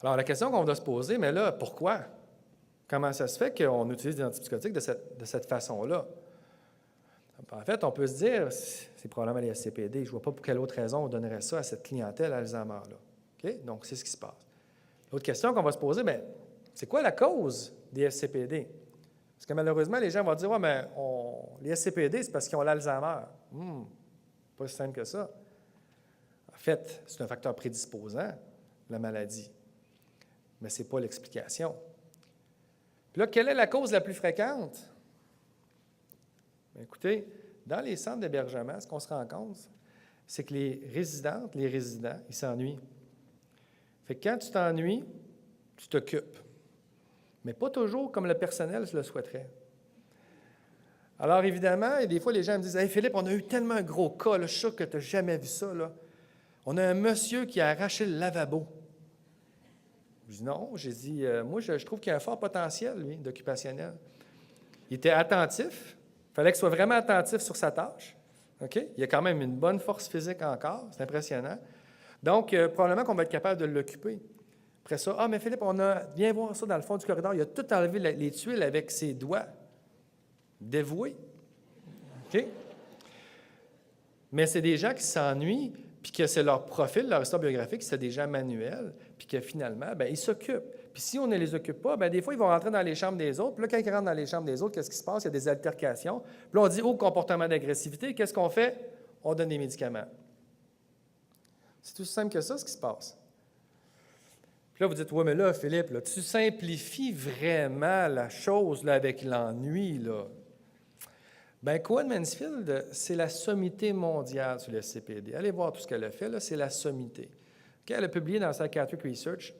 Alors, la question qu'on doit se poser, mais là, pourquoi? Comment ça se fait qu'on utilise des antipsychotiques de cette façon-là? En fait, on peut se dire, c'est probablement les SCPD. Je ne vois pas pour quelle autre raison on donnerait ça à cette clientèle Alzheimer-là. OK? Donc, c'est ce qui se passe. L'autre question qu'on va se poser, bien, c'est quoi la cause des SCPD? Parce que malheureusement, les gens vont dire, ouais, mais les SCPD, c'est parce qu'ils ont l'Alzheimer. Pas si simple que ça. En fait, c'est un facteur prédisposant, la maladie. Mais ce n'est pas l'explication. Puis là, quelle est la cause la plus fréquente? Bien, écoutez, dans les centres d'hébergement, ce qu'on se rend compte, c'est que les résidentes, les résidents, ils s'ennuient. Fait que quand tu t'ennuies, tu t'occupes. Mais pas toujours comme le personnel le souhaiterait. Alors, évidemment, et des fois, les gens me disent « Hey, Philippe, on a eu tellement un gros cas, là, je suis sûr que tu n'as jamais vu ça. Là. On a un monsieur qui a arraché le lavabo. » Je dis « Non. » J'ai dit « Moi, je trouve qu'il y a un fort potentiel, lui, d'occupationnel. » Il était attentif. Il fallait qu'il soit vraiment attentif sur sa tâche. Okay? Il a quand même une bonne force physique encore. C'est impressionnant. Donc, probablement qu'on va être capable de l'occuper. Après ça, « Ah, mais Philippe, viens voir ça dans le fond du corridor. Il a tout enlevé les tuiles avec ses doigts. » Dévoué. OK? Mais c'est des gens qui s'ennuient, puis que c'est leur profil, leur histoire biographique, c'est des gens manuels, puis que finalement, bien, ils s'occupent. Puis si on ne les occupe pas, bien, des fois, ils vont rentrer dans les chambres des autres. Puis là, quand ils rentrent dans les chambres des autres, qu'est-ce qui se passe? Il y a des altercations. Puis là, on dit, oh, comportement d'agressivité. Qu'est-ce qu'on fait? On donne des médicaments. C'est tout simple que ça, ce qui se passe. Puis là, vous dites, oui, mais là, Philippe, là, tu simplifies vraiment la chose là, avec l'ennui, là. Bien, Cohen Mansfield, c'est la sommité mondiale sur le SCPD. Allez voir tout ce qu'elle a fait, là, c'est la sommité. Okay, elle a publié dans Psychiatric Research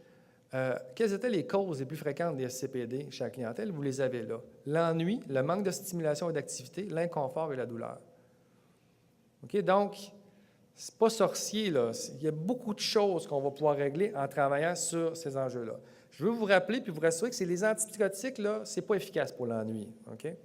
quelles étaient les causes les plus fréquentes des SCPD chez la clientèle. Vous les avez là. L'ennui, le manque de stimulation et d'activité, l'inconfort et la douleur. Okay, donc, c'est pas sorcier, là. Il y a beaucoup de choses qu'on va pouvoir régler en travaillant sur ces enjeux-là. Je veux vous rappeler puis vous rassurer que c'est les antipsychotiques, là, c'est pas efficace pour l'ennui. Okay?